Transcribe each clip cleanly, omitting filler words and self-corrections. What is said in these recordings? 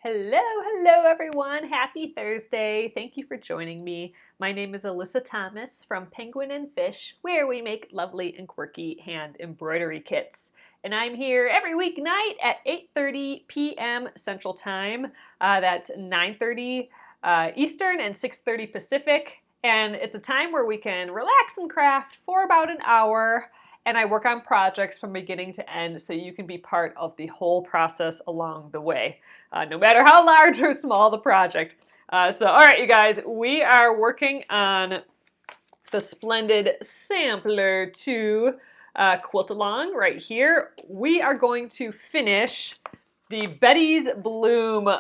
Hello everyone. Happy Thursday. Thank you for joining me. My name is Alyssa Thomas from Penguin and Fish, where we make lovely and quirky hand embroidery kits. And I'm here every weeknight at 8:30 p.m. Central Time. That's 9:30 Eastern and 6:30 Pacific. And it's a time where we can relax and craft for about an hour. And I work on projects from beginning to end so you can be part of the whole process along the way, no matter how large or small the project. All right, you guys, we are working on the Splendid Sampler 2 quilt along right here. We are going to finish the Betty's Bloom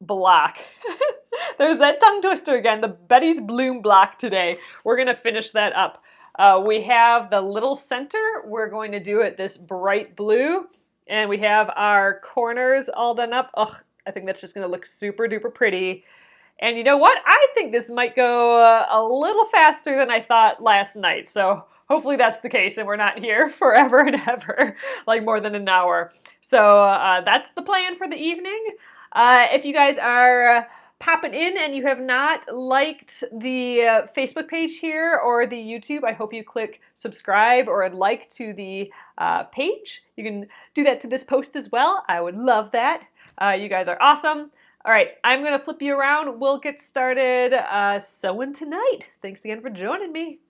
block. There's that tongue twister again, the Betty's Bloom block today. We're going to finish that up. We have the little center. We're going to do it this bright blue. And we have our corners all done up. Ugh, I think that's just going to look super duper pretty. And you know what? I think this might go a little faster than I thought last night. So hopefully that's the case and we're not here forever and ever, like more than an hour. So that's the plan for the evening. If you guys are popping in and you have not liked the Facebook page here or the YouTube, I hope you click subscribe or like to the page. You can do that to this post as well. I would love that. You guys are awesome. All right, I'm going to flip you around. We'll get started sewing tonight. Thanks again for joining me.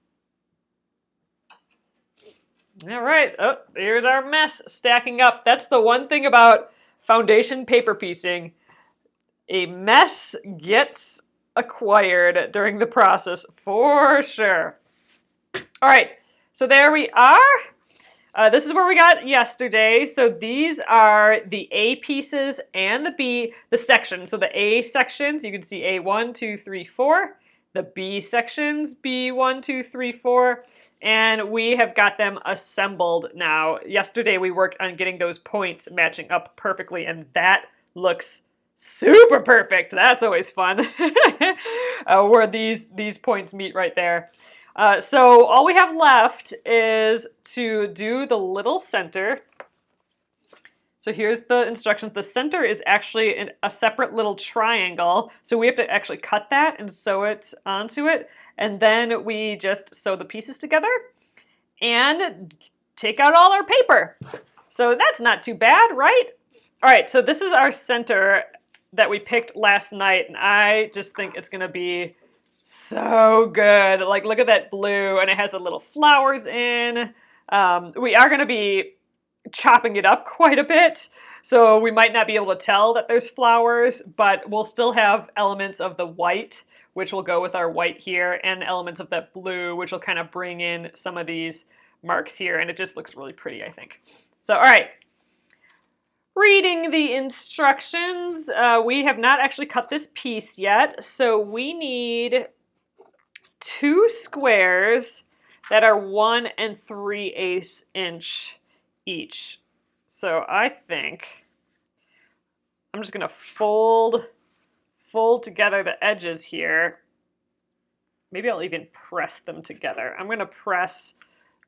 All right, oh, here's our mess stacking up. That's the one thing about foundation paper piecing. A mess gets acquired during the process for sure. All right, so there we are. This is where we got yesterday. So these are the A pieces and the sections. So the A sections, you can see A1, 2, 3, 4. The B sections, B1, 2, 3, 4. And we have got them assembled now. Yesterday we worked on getting those points matching up perfectly, and that looks super perfect. That's always fun. Where these points meet right there. So all we have left is to do the little center. So here's the instructions. The center is actually a separate little triangle. So we have to actually cut that and sew it onto it. And then we just sew the pieces together and take out all our paper. So that's not too bad, right? All right, so this is our center that we picked last night, and I just think it's gonna be so good. Like, look at that blue, and it has the little flowers in. We are gonna be chopping it up quite a bit, so we might not be able to tell that there's flowers, but we'll still have elements of the white, which will go with our white here, and elements of that blue, which will kind of bring in some of these marks here, and it just looks really pretty, I think. So, all right. Reading the instructions, we have not actually cut this piece yet, so we need 2 squares that are 1 3/8 inch each. So I think I'm just gonna fold together the edges here. Maybe I'll even press them together. I'm gonna press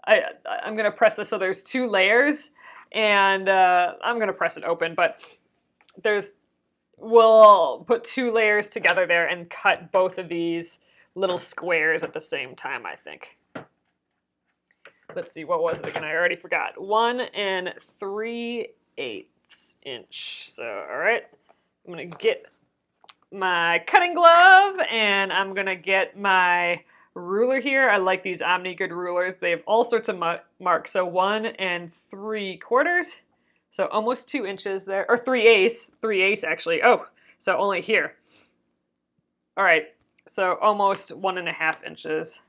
this so there's 2 layers. And I'm going to press it open, but we'll put 2 layers together there and cut both of these little squares at the same time, I think. Let's see, what was it again? I already forgot. 1 3/8 inch. So, all right, I'm going to get my cutting glove and I'm going to get my ruler here. I like these OmniGrid rulers. They have all sorts of marks. So 1 3/4. So almost 2 inches there, or 3/8 actually. Oh, so only here. All right, so almost 1.5 inches.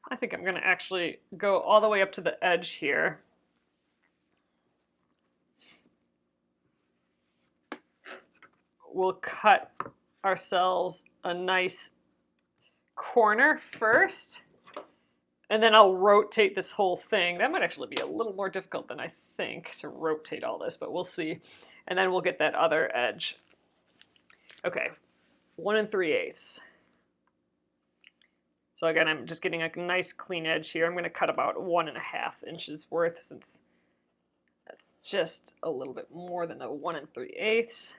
I think I'm gonna actually go all the way up to the edge here. We'll cut ourselves a nice corner first, and then I'll rotate this whole thing. That might actually be a little more difficult than I think to rotate all this, but we'll see. And then we'll get that other edge. Okay, 1 3/8. So again, I'm just getting a nice clean edge here. I'm going to cut about 1.5 inches worth, since that's just a little bit more than the 1 3/8.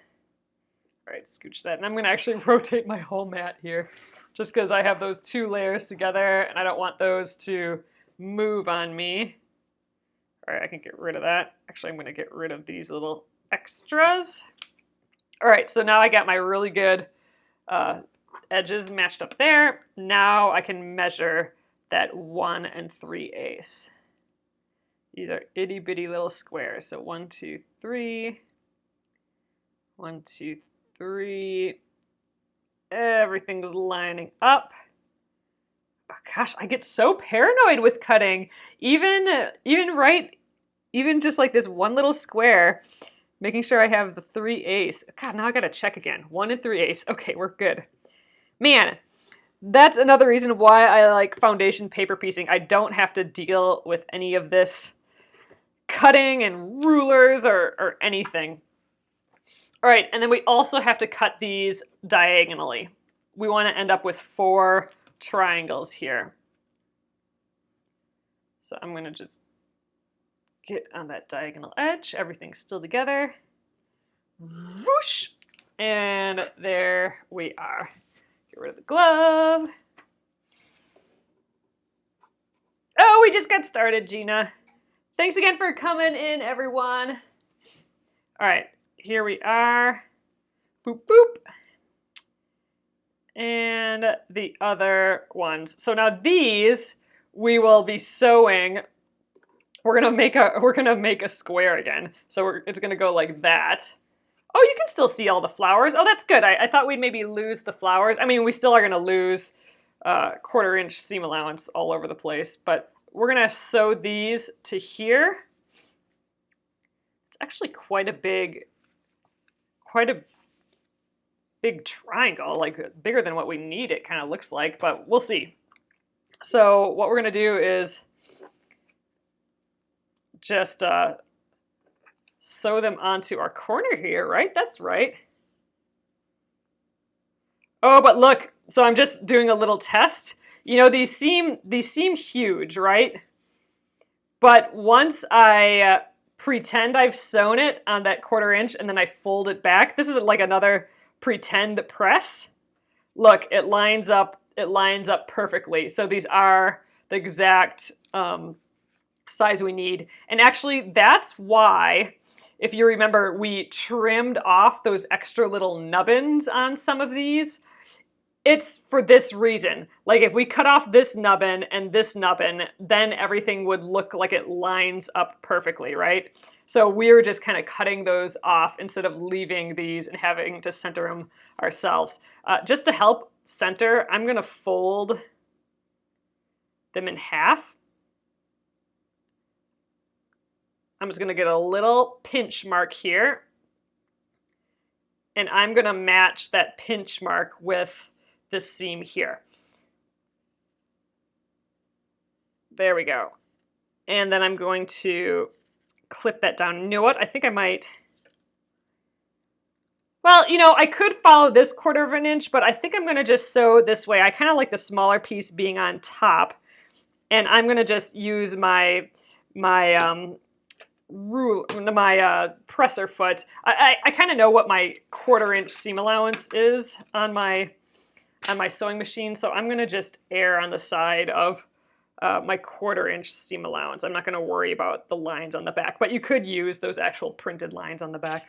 All right, scooch that. And I'm going to actually rotate my whole mat here, just because I have those 2 layers together and I don't want those to move on me. All right, I can get rid of that. Actually, I'm going to get rid of these little extras. All right, so now I got my really good edges matched up there. Now I can measure that 1 3/8. These are itty bitty little squares. So 1, 2, 3. 1, 2, 3. Everything's lining up. Oh gosh, I get so paranoid with cutting. Even just like this one little square, making sure I have the 3/8. God, now I gotta check again. 1 3/8. Okay, we're good. Man, that's another reason why I like foundation paper piecing. I don't have to deal with any of this cutting and rulers or anything. All right, and then we also have to cut these diagonally. We want to end up with 4 triangles here. So I'm going to just get on that diagonal edge. Everything's still together. Whoosh! And there we are. Get rid of the glove. Oh, we just got started, Gina. Thanks again for coming in, everyone. All right, here we are. Boop, boop. And the other ones. So now these we will be sewing. We're gonna make a square again. So it's gonna go like that. Oh, you can still see all the flowers. Oh, that's good. I thought we'd maybe lose the flowers. I mean, we still are gonna lose 1/4 inch seam allowance all over the place, but we're gonna sew these to here. It's actually quite a big triangle, like bigger than what we need, it kind of looks like, but we'll see. So what we're gonna do is just sew them onto our corner here, right? That's right. Oh, but look, so I'm just doing a little test. You know, these seem huge, right? But once I pretend I've sewn it on that 1/4 inch and then I fold it back, this is like another pretend press. Look, it lines up perfectly. So these are the exact size we need. And actually, that's why, if you remember, we trimmed off those extra little nubbins on some of these. It's for this reason. Like if we cut off this nubbin and this nubbin, then everything would look like it lines up perfectly, right? So we were just kind of cutting those off instead of leaving these and having to center them ourselves. Just to help center, I'm gonna fold them in half. I'm just gonna get a little pinch mark here. And I'm gonna match that pinch mark with this seam here. There we go. And then I'm going to clip that down. You know what? I think I might. Well, you know, I could follow this 1/4 inch, but I think I'm going to just sew this way. I kind of like the smaller piece being on top. And I'm going to just use my presser foot. I kind of know what my 1/4 inch seam allowance is on my sewing machine, so I'm going to just err on the side of my 1/4 inch seam allowance. I'm not going to worry about the lines on the back, but you could use those actual printed lines on the back.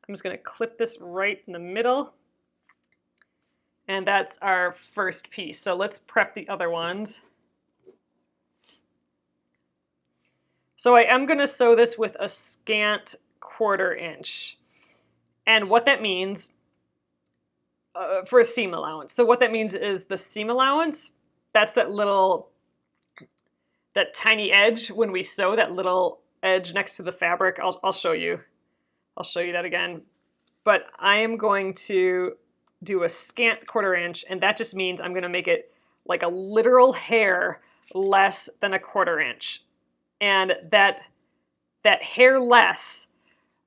I'm just going to clip this right in the middle, and that's our first piece. So let's prep the other ones. So I am going to sew this with a scant 1/4 inch, and what that means for a seam allowance. So what that means is the seam allowance, that's that tiny edge when we sew, that little edge next to the fabric. I'll show you. I'll show you that again. But I am going to do a scant 1/4 inch, and that just means I'm going to make it like a literal hair less than a 1/4 inch. And that hair less,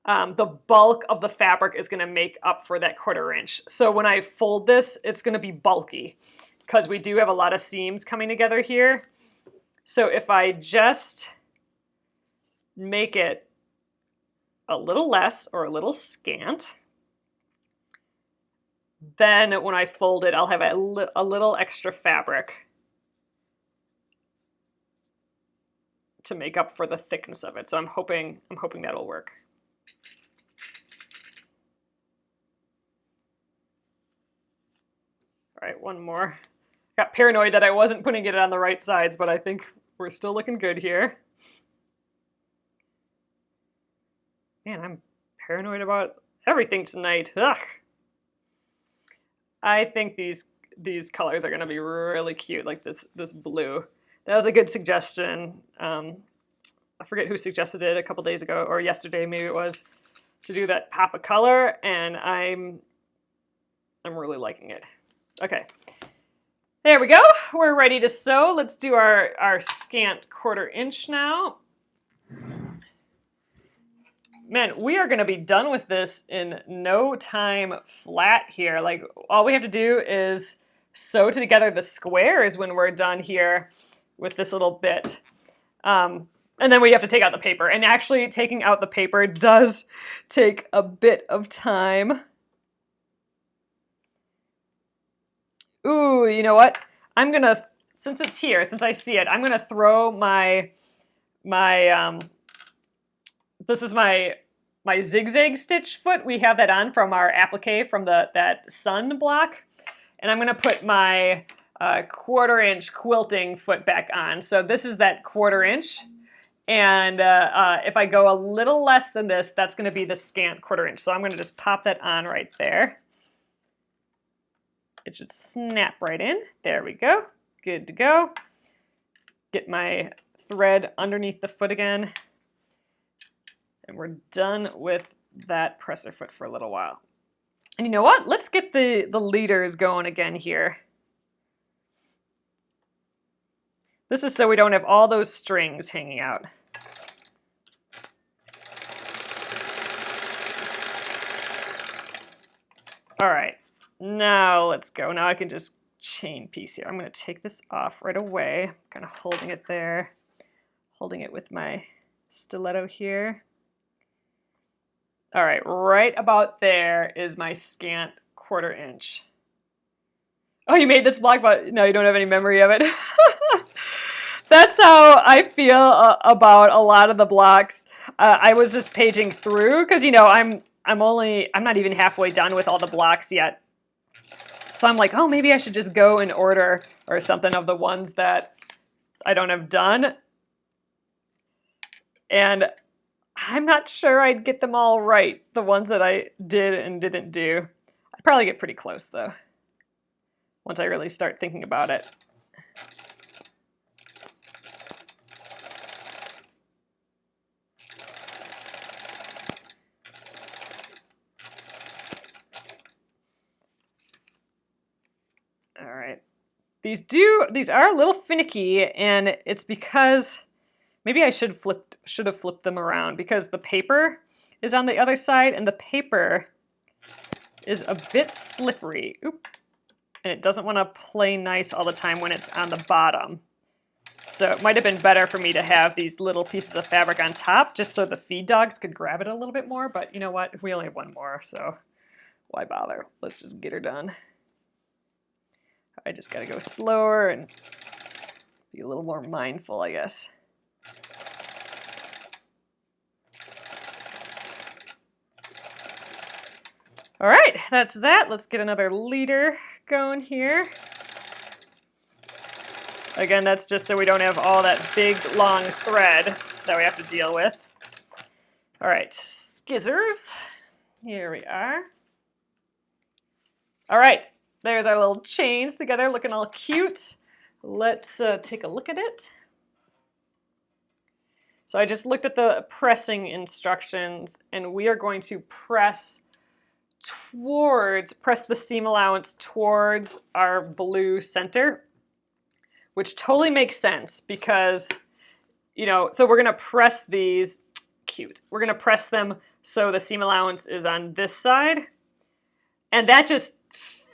the bulk of the fabric is going to make up for that 1/4 inch. So when I fold this, it's going to be bulky because we do have a lot of seams coming together here. So if I just make it a little less or a little scant, then when I fold it, I'll have a little extra fabric to make up for the thickness of it. So I'm hoping that'll work. All right, one more. Got paranoid that I wasn't putting it on the right sides, but I think we're still looking good here. Man, I'm paranoid about everything tonight. Ugh. I think these colors are gonna be really cute, like this blue. That was a good suggestion. I forget who suggested it a couple days ago, or yesterday maybe it was, to do that pop of color, and I'm really liking it. Okay, there we go. We're ready to sew. Let's do our scant 1/4 inch now. Man, we are gonna be done with this in no time flat here. Like, all we have to do is sew together the squares when we're done here with this little bit. And then we have to take out the paper. And actually, taking out the paper does take a bit of time. Ooh, you know what? I'm gonna, since it's here, since I see it, I'm gonna throw this is my zigzag stitch foot. We have that on from our applique from that sun block. And I'm gonna put my 1/4 inch quilting foot back on. So this is that 1/4 inch. And if I go a little less than this, that's gonna be the scant 1/4 inch. So I'm gonna just pop that on right there. It should snap right in. There we go. Good to go. Get my thread underneath the foot again. And we're done with that presser foot for a little while. And you know what? Let's get the leaders going again here. This is so we don't have all those strings hanging out. All right, now let's go. Now I can just chain piece here. I'm gonna take this off right away. Kind of holding it there, holding it with my stiletto here. All right, right about there is my scant 1/4 inch. Oh, you made this block, but no, you don't have any memory of it. That's how I feel about a lot of the blocks. I was just paging through because, you know, I'm not even halfway done with all the blocks yet. So I'm like, oh, maybe I should just go in order or something of the ones that I don't have done. And I'm not sure I'd get them all right, the ones that I did and didn't do. I'd probably get pretty close, though, once I really start thinking about it. All right. These are a little finicky, and it's because maybe I should have flipped them around, because the paper is on the other side and the paper is a bit slippery. Oop. And it doesn't want to play nice all the time when it's on the bottom. So it might have been better for me to have these little pieces of fabric on top just so the feed dogs could grab it a little bit more. But you know what? We only have one more, so why bother? Let's just get her done. I just got to go slower and be a little more mindful, I guess. All right, that's that. Let's get another leader going here. Again, that's just so we don't have all that big, long thread that we have to deal with. All right, skizzers. Here we are. All right, there's our little chains together, looking all cute. Let's take a look at it. So I just looked at the pressing instructions, and we are going to press the seam allowance towards our blue center, which totally makes sense because, you know, so we're gonna press these, cute. We're gonna press them so the seam allowance is on this side. And that just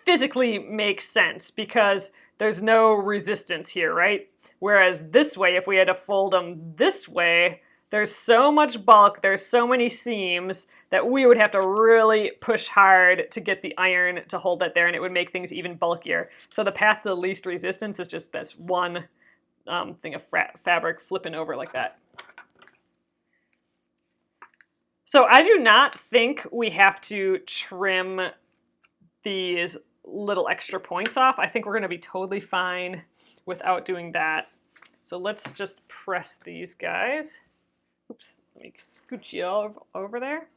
physically makes sense because there's no resistance here, right? Whereas this way, if we had to fold them this way, there's so much bulk, there's so many seams that we would have to really push hard to get the iron to hold that there, and it would make things even bulkier. So the path to the least resistance is just this one thing of fabric flipping over like that. So I do not think we have to trim these little extra points off. I think we're going to be totally fine without doing that. So let's just press these guys. Oops, let me scooch you all over there.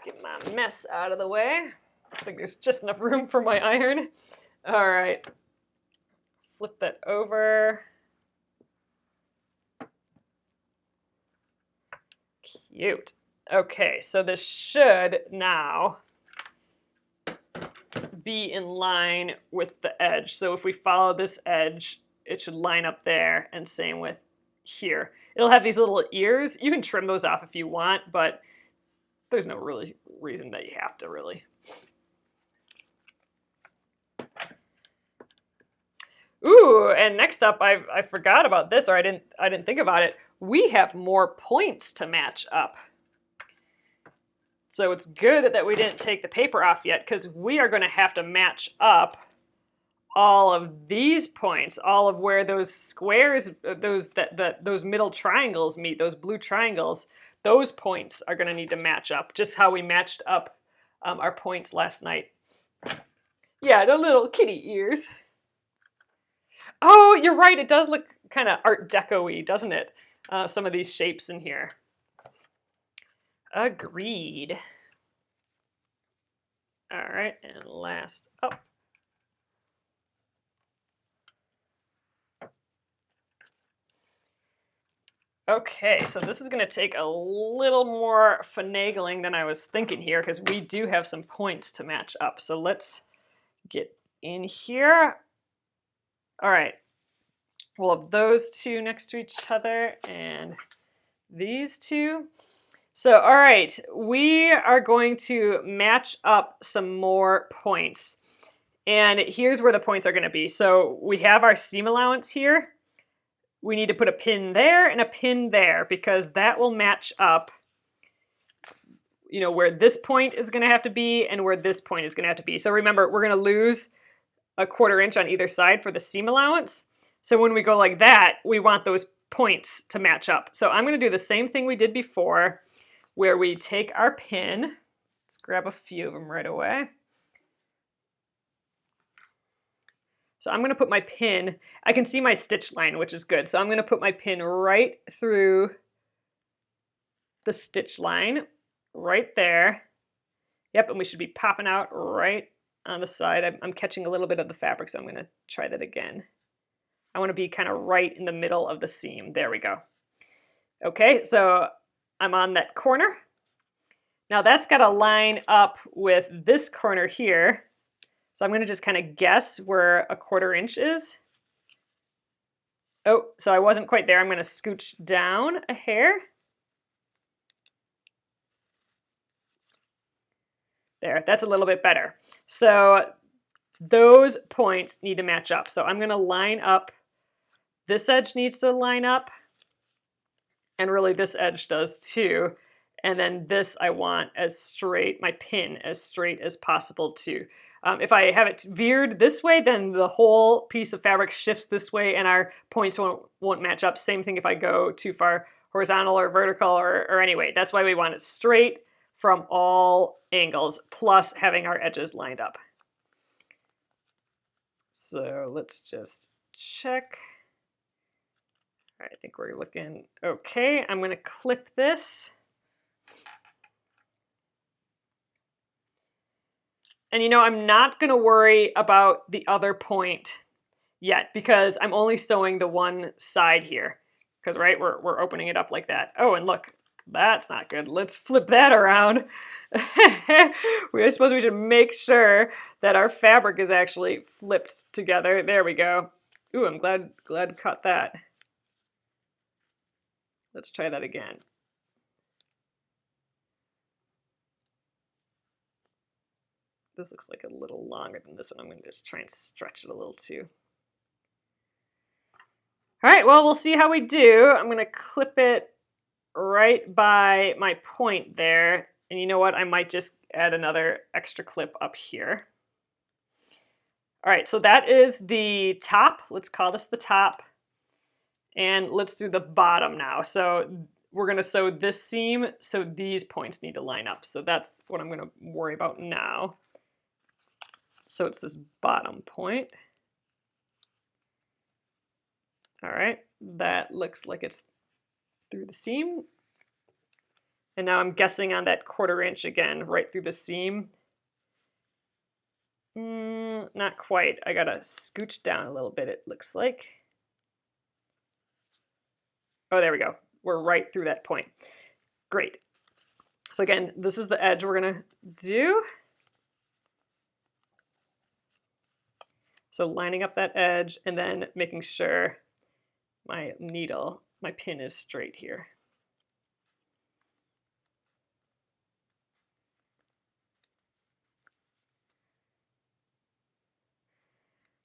Get my mess out of the way. I think there's just enough room for my iron. All right, flip that over. Cute. Okay, so this should now be in line with the edge. So if we follow this edge, it should line up there, and same with here. It'll have these little ears. You can trim those off if you want, but there's no really reason that you have to really. Ooh, and next up, I forgot about this, or I didn't think about it. We have more points to match up. So it's good that we didn't take the paper off yet, because we are going to have to match up all of these points, all of where those squares, those middle triangles meet, those blue triangles, those points are going to need to match up, just how we matched up our points last night. Yeah, the little kitty ears. Oh, you're right. It does look kind of Art Deco-y, doesn't it? Some of these shapes in here. Agreed. All right, and last up. Okay, so this is going to take a little more finagling than I was thinking here, because we do have some points to match up. So let's get in here. All right, we'll have those two next to each other and these two. So, all right, we are going to match up some more points. And here's where the points are going to be. So we have our seam allowance here. We need to put a pin there and a pin there, because that will match up, you know, where this point is going to have to be and where this point is going to have to be. So remember, we're going to lose a 1/4 inch on either side for the seam allowance. So when we go like that, we want those points to match up. So I'm going to do the same thing we did before, where we take our pin. Let's grab a few of them right away. So I'm going to put my pin, I can see my stitch line, which is good. So I'm going to put my pin right through the stitch line, right there. Yep, and we should be popping out right on the side. I'm catching a little bit of the fabric, so I'm going to try that again. I want to be kind of right in the middle of the seam. There we go. Okay, so I'm on that corner. Now that's got to line up with this corner here. So I'm going to just kind of guess where a 1/4 inch is. Oh, so I wasn't quite there. I'm going to scooch down a hair. There, that's a little bit better. So those points need to match up. So I'm going to line up. This edge needs to line up. And really this edge does too. And then this I want as straight, my pin as straight as possible too. If I have it veered this way, then the whole piece of fabric shifts this way and our points won't match up. Same thing if I go too far horizontal or vertical or anyway. That's why we want it straight from all angles, plus having our edges lined up. So let's just check. All right, I think we're looking okay. I'm going to clip this. And you know, I'm not going to worry about the other point yet, because I'm only sewing the one side here. Because, right, we're opening it up like that. Oh, and look, that's not good. Let's flip that around. I suppose we should make sure that our fabric is actually flipped together. There we go. Ooh, I'm glad caught that. Let's try that again. This looks like a little longer than this one. I'm going to just try and stretch it a little too. All right, well, we'll see how we do. I'm going to clip it right by my point there. And you know what? I might just add another extra clip up here. All right, so that is the top. Let's call this the top. And let's do the bottom now. So we're going to sew this seam, so these points need to line up. So that's what I'm going to worry about now. So it's this bottom point. All right, that looks like it's through the seam. And now I'm guessing on that 1/4 inch again, right through the seam. Not quite. I gotta scooch down a little bit, it looks like. Oh, there we go. We're right through that point. Great. So again, this is the edge we're gonna do. So lining up that edge and then making sure my needle, my pin is straight here.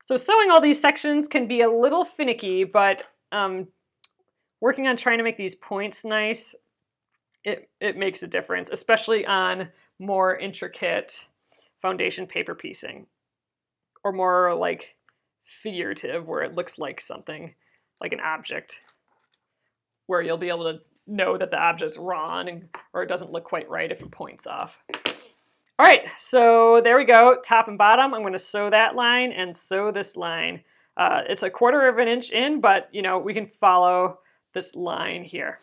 So sewing all these sections can be a little finicky, but working on trying to make these points nice, it makes a difference, especially on more intricate foundation paper piecing, or more like figurative, where it looks like something, like an object, where you'll be able to know that the object's wrong or it doesn't look quite right if it points off. All right, so there we go, top and bottom. I'm going to sew that line and sew this line. It's a 1/4 inch in, but you know, we can follow this line here.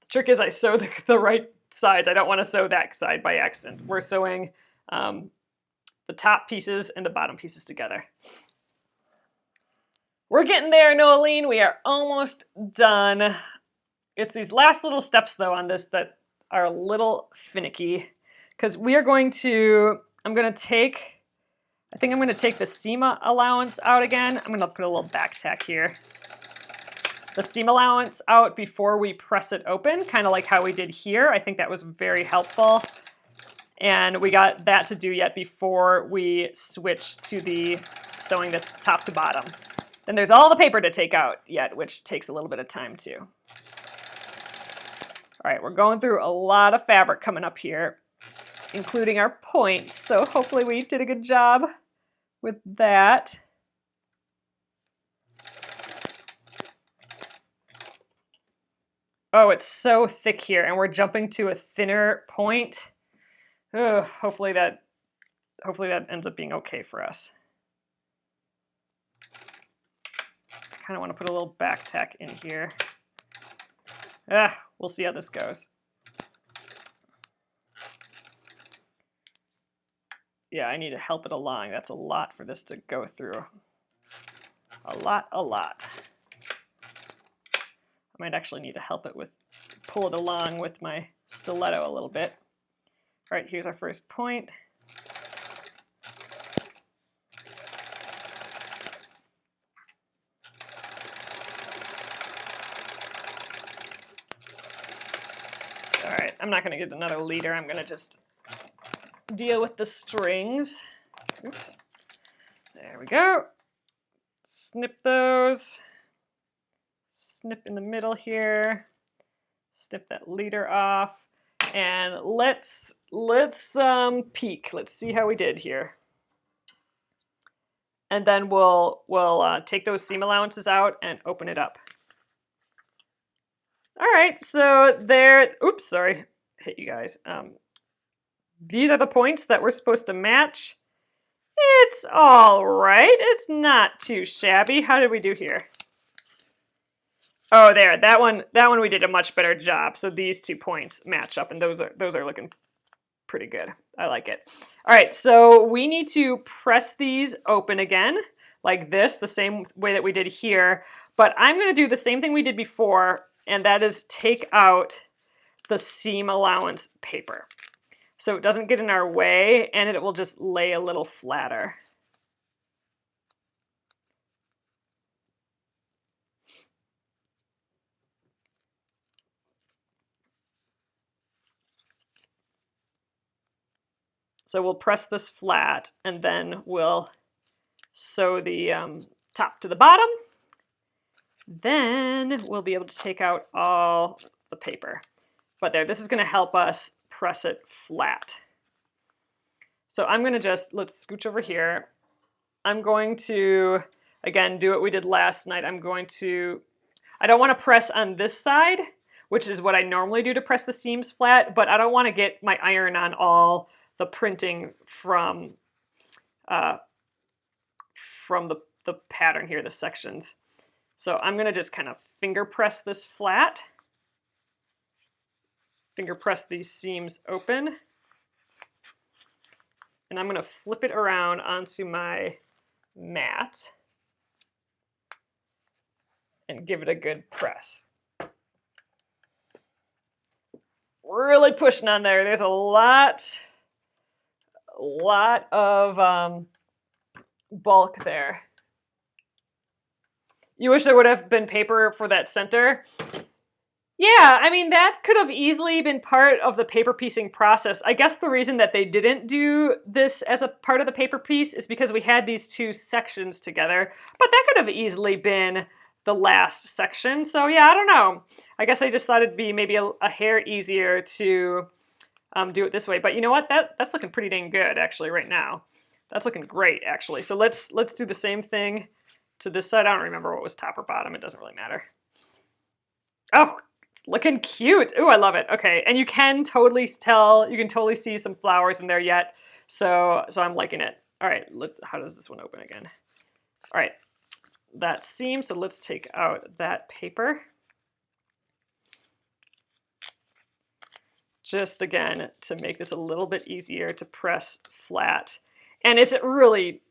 The trick is I sew the right sides. I don't want to sew that side by accident. We're sewing the top pieces and the bottom pieces together. We're getting there, Noeline. We are almost done. It's these last little steps though on this that are a little finicky, because we are going to, I think I'm going to take the seam allowance out again. I'm going to put a little back tack here. The seam allowance out before we press it open, kind of like how we did here. I think that was very helpful. And we got that to do yet before we switch to the sewing the top to bottom. Then there's all the paper to take out yet, which takes a little bit of time too. All right, we're going through a lot of fabric coming up here, including our points. So hopefully we did a good job with that. Oh, it's so thick here, and we're jumping to a thinner point. Ugh, hopefully that ends up being okay for us. I kind of want to put a little back tack in here. We'll see how this goes. Yeah, I need to help it along. That's a lot for this to go through. A lot. I might actually need to help it pull it along with my stiletto a little bit. All right, here's our first point. All right, I'm not going to get another leader. I'm going to just deal with the strings. Oops. There we go. Snip those. Snip in the middle here. Snip that leader off. And let's peek. Let's see how we did here. And then we'll take those seam allowances out and open it up. All right, so there, oops, sorry, hit you guys. These are the points that we're supposed to match. It's all right. It's not too shabby. How did we do here? Oh, there. That one we did a much better job. So these 2 points match up, and those are looking pretty good. I like it. All right, so we need to press these open again, like this, the same way that we did here. But I'm going to do the same thing we did before, and that is take out the seam allowance paper, so it doesn't get in our way and it will just lay a little flatter. So we'll press this flat and then we'll sew the top to the bottom. Then we'll be able to take out all the paper. But there, this is going to help us press it flat. So I'm going to just, let's scooch over here. I'm going to, again, do what we did last night. I don't want to press on this side, which is what I normally do to press the seams flat, but I don't want to get my iron on all the printing from the pattern here, the sections. So I'm going to just kind of finger press this flat. Finger press these seams open. And I'm going to flip it around onto my mat and give it a good press. Really pushing on there. There's a lot of bulk there. You wish there would have been paper for that center. Yeah, I mean, that could have easily been part of the paper piecing process. I guess the reason that they didn't do this as a part of the paper piece is because we had these two sections together, but that could have easily been the last section. So yeah, I don't know. I guess I just thought it'd be maybe a hair easier to do it this way. But you know what? That's looking pretty dang good actually right now. That's looking great actually. So let's do the same thing to this side. I don't remember what was top or bottom. It doesn't really matter. Oh, it's looking cute. Ooh, I love it. Okay, and you can totally tell, you can totally see some flowers in there yet. So I'm liking it. All right, how does this one open again? All right, that seam, so let's take out that paper. Just again, to make this a little bit easier to press flat. And it's really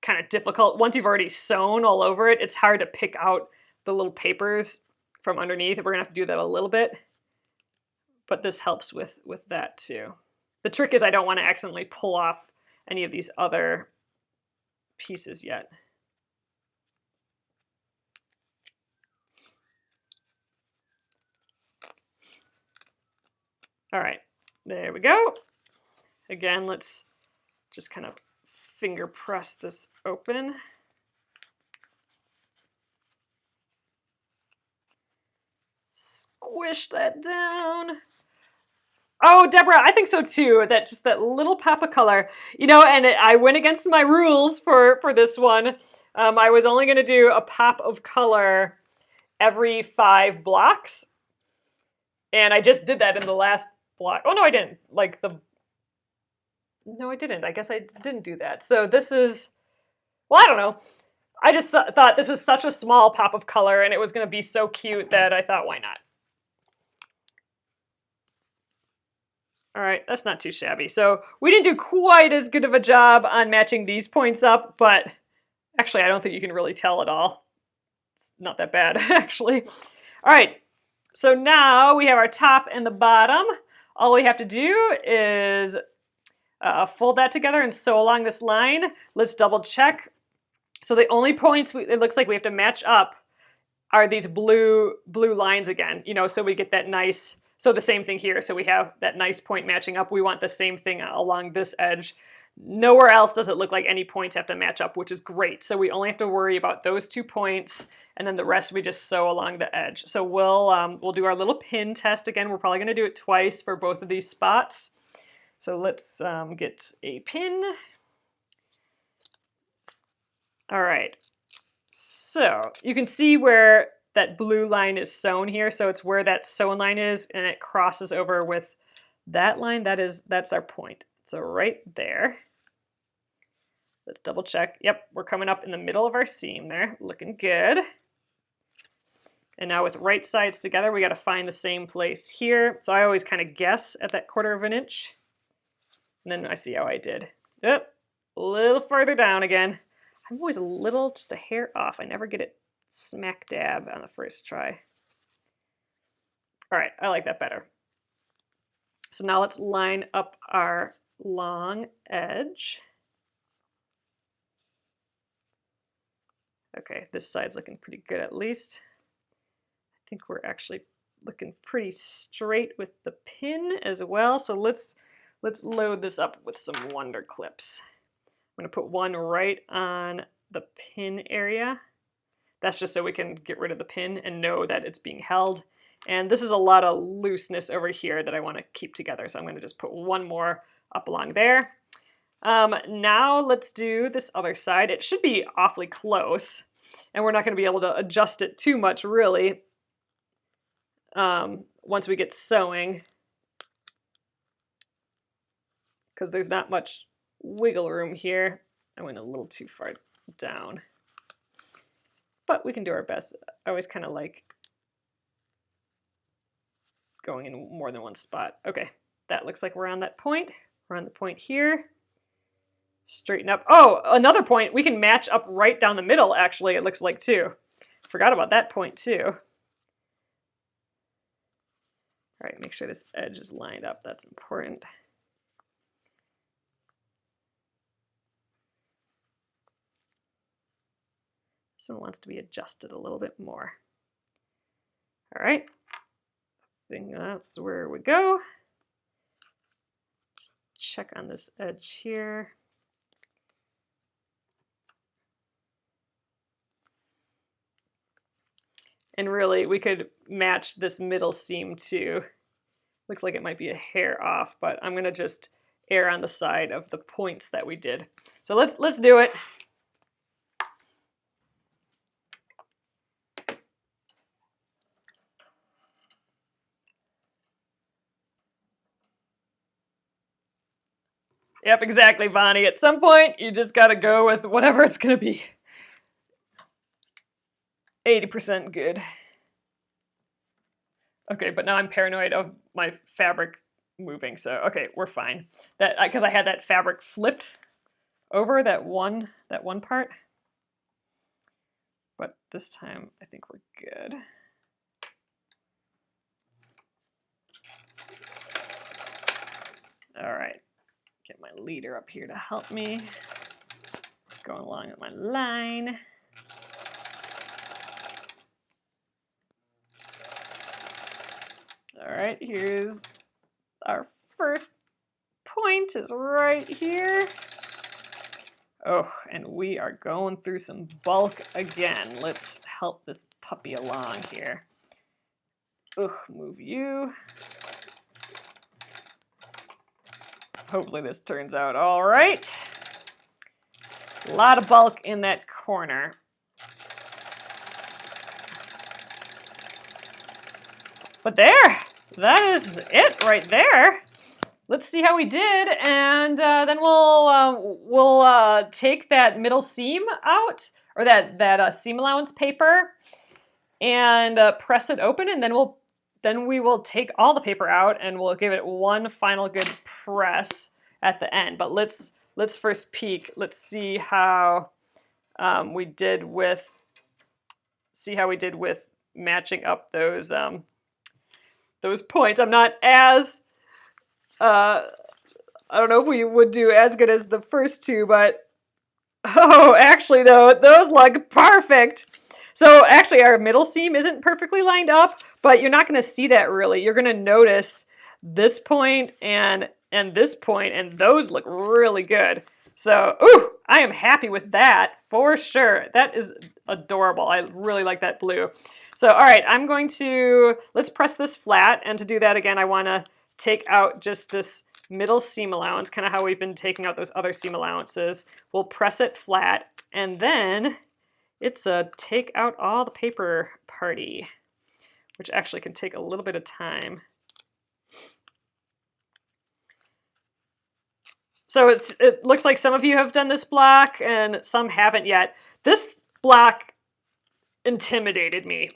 kind of difficult. Once you've already sewn all over it, it's hard to pick out the little papers from underneath. We're gonna have to do that a little bit, but this helps with that too. The trick is I don't want to accidentally pull off any of these other pieces yet. All right, there we go. Again, let's just kind of finger press this open. Squish that down. Oh, Deborah, I think so too. That just that little pop of color, you know. And I went against my rules for this one. I was only going to do a pop of color every 5 blocks, and I just did that in the last block. Oh no, I didn't. No, I didn't. I guess I didn't do that. So this is, well, I don't know. I just thought this was such a small pop of color, and it was going to be so cute that I thought, why not? All right, that's not too shabby. So we didn't do quite as good of a job on matching these points up, but actually I don't think you can really tell at all. It's not that bad, actually. All right, so now we have our top and the bottom. All we have to do is fold that together and sew along this line. Let's double check. So the only points it looks like we have to match up are these blue lines again, you know, so we get that nice. So the same thing here. So we have that nice point matching up. We want the same thing along this edge. Nowhere else does it look like any points have to match up, which is great. So we only have to worry about those 2 points, and then the rest we just sew along the edge. So we'll do our little pin test again. We're probably going to do it twice for both of these spots. So let's get a pin. All right. So you can see where that blue line is sewn here. So it's where that sewn line is, and it crosses over with that line. That's our point. So right there. Let's double check. Yep, we're coming up in the middle of our seam there. Looking good. And now with right sides together, we got to find the same place here. So I always kind of guess at that 1/4 inch. And then I see how I did. Yep, a little further down again. I'm always just a hair off. I never get it smack dab on the first try. All right, I like that better. So now let's line up our long edge. Okay, this side's looking pretty good at least. I think we're actually looking pretty straight with the pin as well. So let's let's load this up with some wonder clips. I'm going to put one right on the pin area. That's just so we can get rid of the pin and know that it's being held. And this is a lot of looseness over here that I want to keep together. So I'm going to just put one more up along there. Now let's do this other side. It should be awfully close, and we're not going to be able to adjust it too much really once we get sewing, because there's not much wiggle room here. I went a little too far down, but we can do our best. I always kind of like going in more than one spot. Okay, that looks like we're on that point. We're on the point here. Straighten up. Oh, another point. We can match up right down the middle, actually, it looks like, too. Forgot about that point, too. All right, make sure this edge is lined up. That's important. This one wants to be adjusted a little bit more. All right. I think that's where we go. Just check on this edge here. And really, we could match this middle seam too. Looks like it might be a hair off, but I'm gonna just err on the side of the points that we did. So let's do it. Yep, exactly, Bonnie. At some point, you just gotta go with whatever it's gonna be. 80% good. Okay, but now I'm paranoid of my fabric moving, so okay, we're fine. That because I had that fabric flipped over that one part. But this time I think we're good. All right, get my leader up here to help me. Going along with my line. All right, here's our first point is right here. Oh, and we are going through some bulk again. Let's help this puppy along here. Ugh, move you. Hopefully this turns out all right. A lot of bulk in that corner. But there, that is it right there. Let's see how we did, and then we'll take that middle seam out, or that seam allowance paper, and press it open, and then we will take all the paper out, and we'll give it one final good press at the end. But let's first peek. Let's see how we did with matching up those points. I'm not as I don't know if we would do as good as the first two, but oh, actually though, those look perfect. So actually our middle seam isn't perfectly lined up, but you're not going to see that really. You're going to notice this point and this point, and those look really good. So, ooh, I am happy with that for sure. That is adorable. I really like that blue. So, all right, let's press this flat. And to do that again, I want to take out just this middle seam allowance, kind of how we've been taking out those other seam allowances. We'll press it flat, and then it's a take out all the paper party, which actually can take a little bit of time. So it looks like some of you have done this block and some haven't yet. This block intimidated me.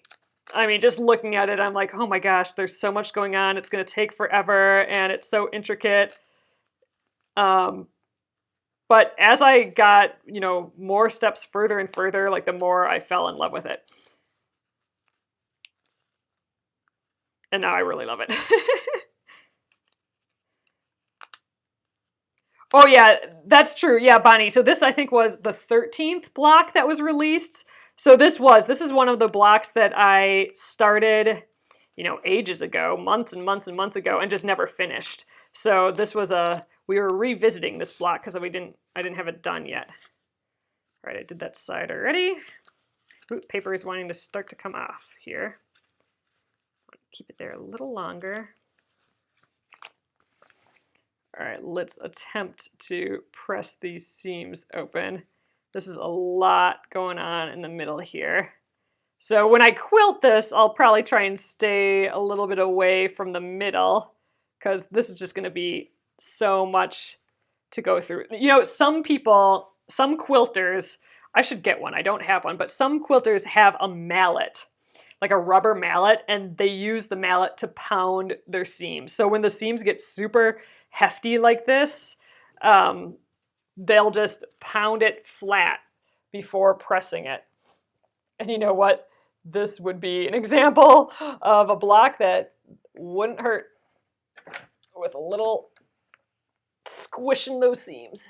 I mean, just looking at it, I'm like, oh my gosh, there's so much going on. It's going to take forever, and it's so intricate. But as I got, more steps further and further, like the more I fell in love with it. And now I really love it. Oh yeah, that's true. Yeah, Bonnie. So this, I think, was the 13th block that was released. So this is one of the blocks that I started, ages ago, months and months and months ago, and just never finished. So this was we were revisiting this block because I didn't have it done yet. All right, I did that side already. Ooh, paper is wanting to start to come off here. Keep it there a little longer. All right, let's attempt to press these seams open. This is a lot going on in the middle here. So when I quilt this, I'll probably try and stay a little bit away from the middle because this is just going to be so much to go through. You know, some quilters, I should get one, I don't have one, but some quilters have a mallet, like a rubber mallet, and they use the mallet to pound their seams. So when the seams get super hefty like this, they'll just pound it flat before pressing it. And you know what? This would be an example of a block that wouldn't hurt with a little squishing those seams.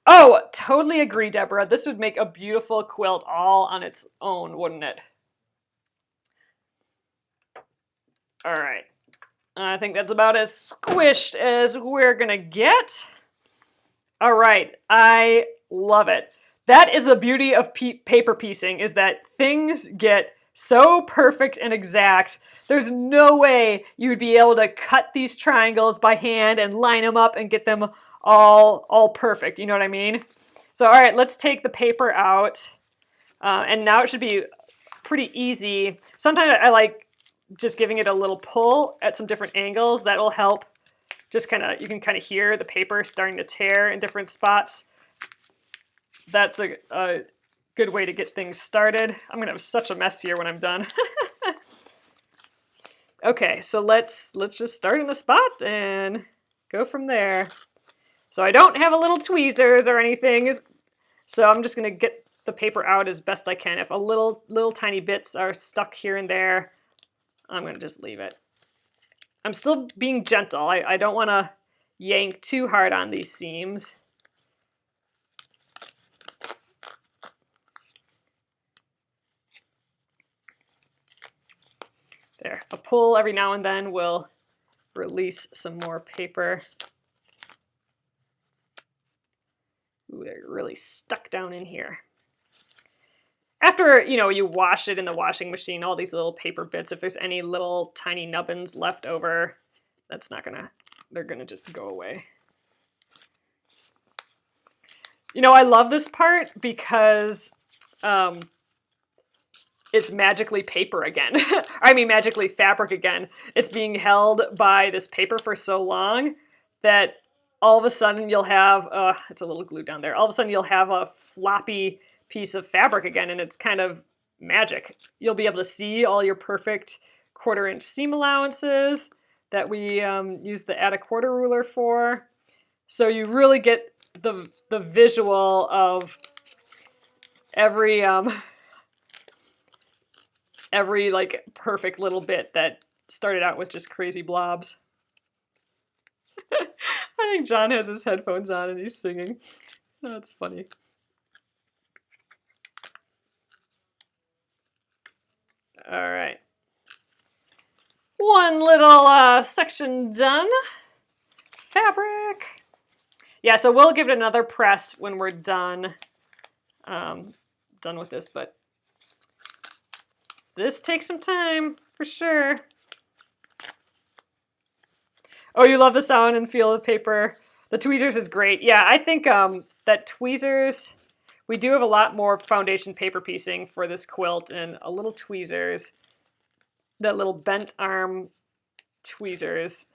Oh, totally agree, Deborah. This would make a beautiful quilt all on its own, wouldn't it? All right. I think that's about as squished as we're gonna get. All right, I love it. That is the beauty of paper piecing, is that things get so perfect and exact. There's no way you would be able to cut these triangles by hand and line them up and get them all perfect. You know what I mean? So, all right, let's take the paper out. And now it should be pretty easy. Sometimes I like just giving it a little pull at some different angles. That will help. Just you can kind of hear the paper starting to tear in different spots. That's a good way to get things started. I'm gonna have such a mess here when I'm done. Okay, so let's just start in the spot and go from there. So I don't have a little tweezers or anything, so I'm just gonna get the paper out as best I can. If a little tiny bits are stuck here and there, I'm gonna just leave it. I'm still being gentle. I don't want to yank too hard on these seams. There, a pull every now and then will release some more paper. Ooh, they're really stuck down in here. After, you wash it in the washing machine, all these little paper bits, if there's any little tiny nubbins left over, they're gonna just go away. I love this part because it's magically paper again. I mean, magically fabric again. It's being held by this paper for so long that all of a sudden you'll have, it's a little glue down there, all of a sudden you'll have a floppy piece of fabric again, and it's kind of magic. You'll be able to see all your perfect 1/4 inch seam allowances that we use the add a quarter ruler for. So you really get the visual of every like perfect little bit that started out with just crazy blobs. I think John has his headphones on and he's singing. That's funny. All right. One little section done. Fabric. Yeah, so we'll give it another press when we're done with this, but this takes some time for sure. Oh, you love the sound and feel of paper. The tweezers is great. Yeah, I think that tweezers, we do have a lot more foundation paper piecing for this quilt, and a little tweezers, that little bent arm tweezers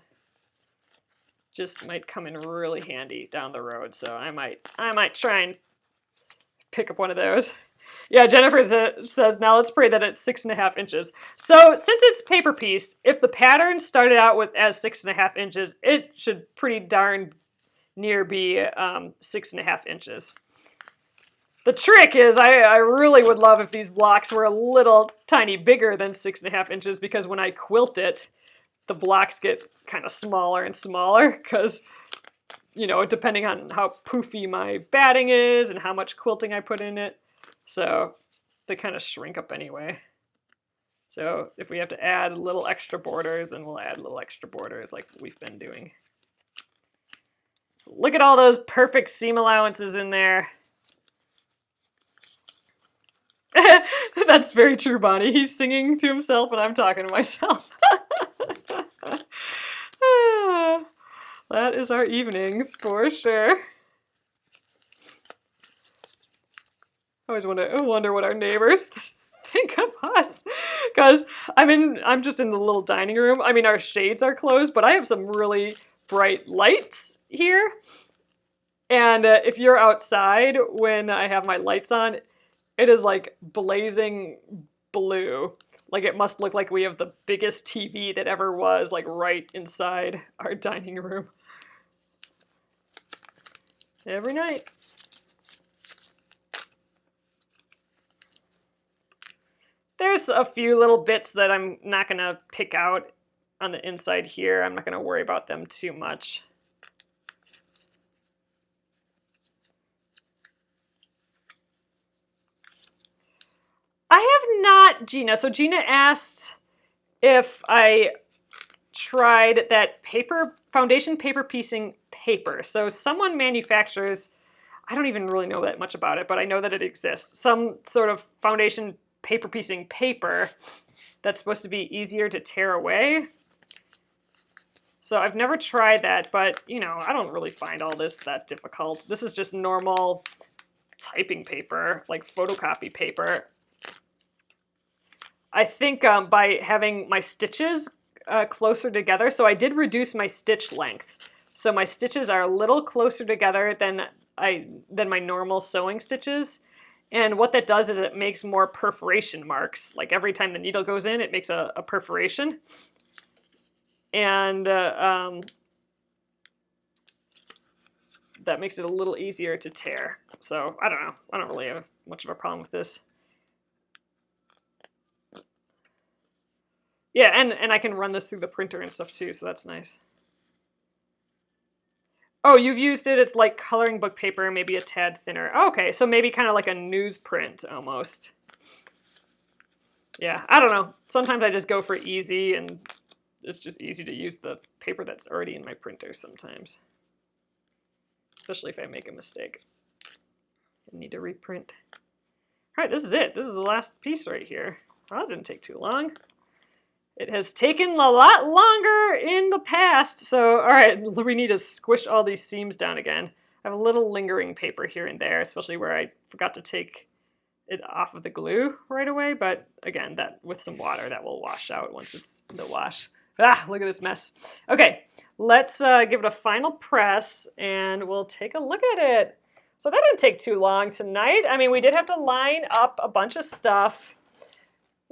just might come in really handy down the road. So I might try and pick up one of those. Yeah, Jennifer says, now let's pray that it's 6.5 inches. So since it's paper pieced, if the pattern started out as 6.5 inches, it should pretty darn near be 6.5 inches. The trick is, I really would love if these blocks were a little tiny bigger than 6.5 inches, because when I quilt it, the blocks get kind of smaller and smaller because, depending on how poofy my batting is and how much quilting I put in it. So they kind of shrink up anyway. So if we have to add little extra borders, then we'll add little extra borders like we've been doing. Look at all those perfect seam allowances in there. That's very true, Bonnie. He's singing to himself and I'm talking to myself. That is our evenings for sure. I always wonder what our neighbors think of us, because I'm just in the little dining room. I mean, our shades are closed, but I have some really bright lights here. And if you're outside when I have my lights on, it is like blazing blue. Like it must look like we have the biggest TV that ever was, like right inside our dining room. Every night. There's a few little bits that I'm not going to pick out on the inside here. I'm not going to worry about them too much. I have not, Gina. So Gina asked if I tried that foundation paper piecing paper. So someone manufactures, I don't even really know that much about it, but I know that it exists. Some sort of foundation paper piecing paper that's supposed to be easier to tear away. So I've never tried that, but you know, I don't really find all this that difficult. This is just normal typing paper, like photocopy paper. I think by having my stitches closer together, so I did reduce my stitch length. So my stitches are a little closer together than my normal sewing stitches. And what that does is it makes more perforation marks. Like every time the needle goes in, it makes a perforation. And that makes it a little easier to tear. So I don't know. I don't really have much of a problem with this. Yeah, and I can run this through the printer and stuff too, so that's nice. Oh, you've used it. It's like coloring book paper, maybe a tad thinner. Okay, so maybe kind of like a newsprint almost. Yeah, I don't know. Sometimes I just go for easy, and it's just easy to use the paper that's already in my printer sometimes. Especially if I make a mistake. I need to reprint. All right, this is it. This is the last piece right here. Well, that didn't take too long. It has taken a lot longer in the past, so all right, we need to squish all these seams down again. I have a little lingering paper here and there, especially where I forgot to take it off of the glue right away, but again, that with some water, that will wash out once it's in the wash. Ah, look at this mess. Okay, let's give it a final press, and we'll take a look at it. So that didn't take too long tonight. I mean, we did have to line up a bunch of stuff,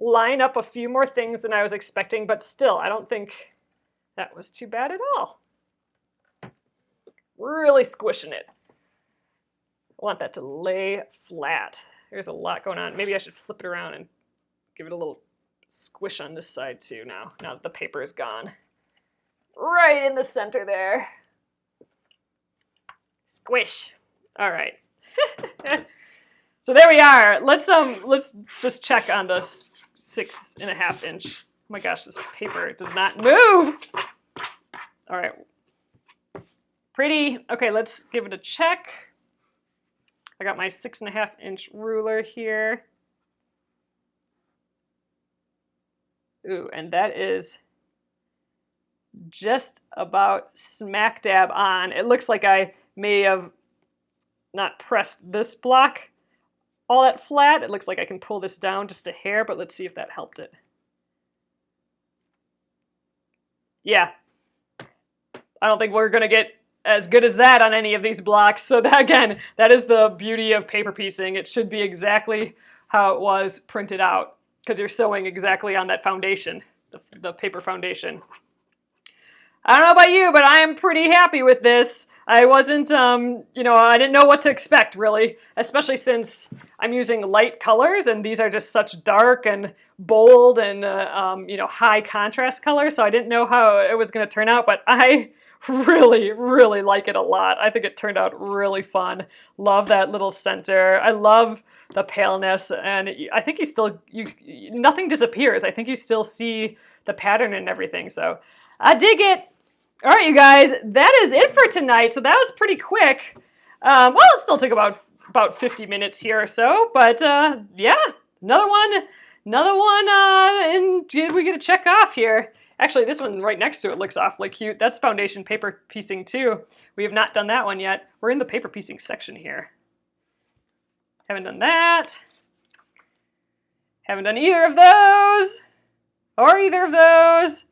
line up a few more things than I was expecting, but still, I don't think that was too bad at all. Really squishing it. I want that to lay flat. There's a lot going on. Maybe I should flip it around and give it a little squish on this side too now that the paper is gone. Right in the center there. Squish. All right. So there we are. Let's just check on this 6.5 inch. Oh my gosh, this paper does not move. All right. Pretty. Okay, let's give it a check. I got my 6.5 inch ruler here. Ooh, and that is just about smack dab on. It looks like I may have not pressed this block all that flat. It looks like I can pull this down just a hair, but let's see if that helped it. Yeah. I don't think we're gonna get as good as that on any of these blocks. So that, again, that is the beauty of paper piecing. It should be exactly how it was printed out because you're sewing exactly on that foundation, the paper foundation. I don't know about you, but I am pretty happy with this. I wasn't, you know, I didn't know what to expect really, especially since I'm using light colors and these are just such dark and bold and, you know, high contrast colors. So I didn't know how it was going to turn out, but I really, really like it a lot. I think it turned out really fun. Love that little center. I love the paleness, and I think nothing disappears. I think you still see the pattern and everything, so I dig it. All right, you guys, that is it for tonight. So that was pretty quick. Well, it still took about 50 minutes here or so, but yeah, another one, and we get to check off here. Actually, this one right next to it looks awfully cute. That's foundation paper piecing too. We have not done that one yet. We're in the paper piecing section here. Haven't done that. Haven't done either of those. Or either of those.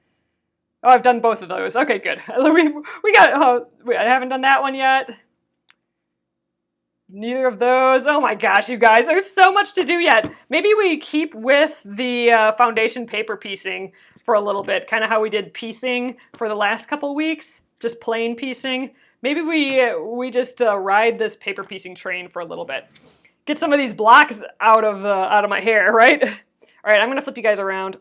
Oh, I've done both of those. Okay, good. I haven't done that one yet. Neither of those. Oh my gosh, you guys, there's so much to do yet. Maybe we keep with the foundation paper piecing for a little bit, kind of how we did piecing for the last couple weeks, just plain piecing. Maybe we just ride this paper piecing train for a little bit. Get some of these blocks out of my hair, right? All right, I'm gonna flip you guys around.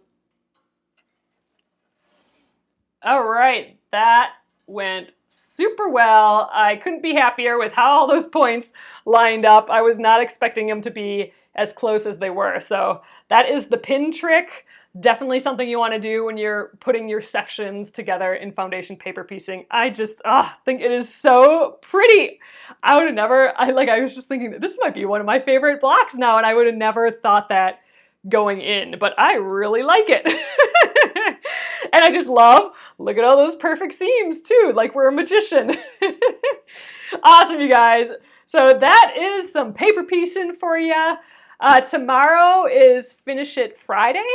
All right, that went super well. I couldn't be happier with how all those points lined up. I was not expecting them to be as close as they were. So that is the pin trick. Definitely something you want to do when you're putting your sections together in foundation paper piecing. I just think it is so pretty. I would have never, I was just thinking that this might be one of my favorite blocks now, and I would have never thought that going in, but I really like it. And I just look at all those perfect seams too, like we're a magician. Awesome, you guys. So that is some paper piecing for you. Tomorrow is Finish It Friday.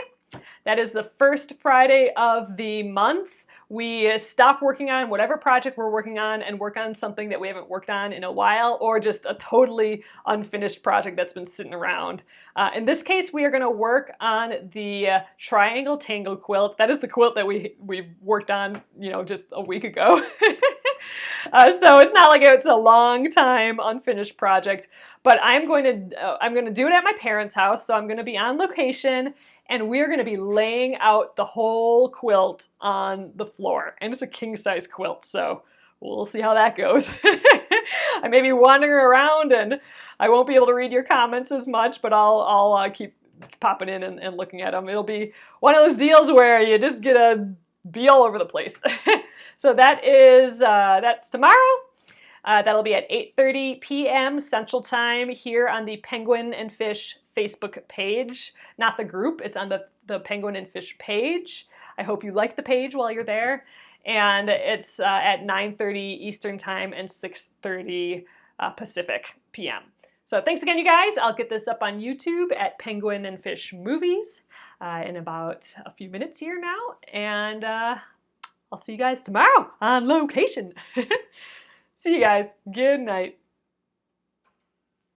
That is the first Friday of the month. We stop working on whatever project we're working on and work on something that we haven't worked on in a while, or just a totally unfinished project that's been sitting around. In this case, we are going to work on the triangle tangle quilt. That is the quilt that we worked on, just a week ago. So it's not like it's a long time unfinished project, but I'm going to do it at my parents' house. So I'm going to be on location, and we're going to be laying out the whole quilt on the floor. And it's a king-size quilt, so we'll see how that goes. I may be wandering around, and I won't be able to read your comments as much, but I'll keep popping in and looking at them. It'll be one of those deals where you just get to be all over the place. So that's tomorrow. That'll be at 8:30 p.m. Central Time here on the Penguin and Fish Facebook page. Not the group, it's on the Penguin and Fish page. I hope you like the page while you're there. And it's at 9:30 Eastern Time and 6:30 Pacific p.m. So thanks again, you guys. I'll get this up on YouTube at Penguin and Fish Movies in about a few minutes here now. And I'll see you guys tomorrow on location. See you guys. Good night.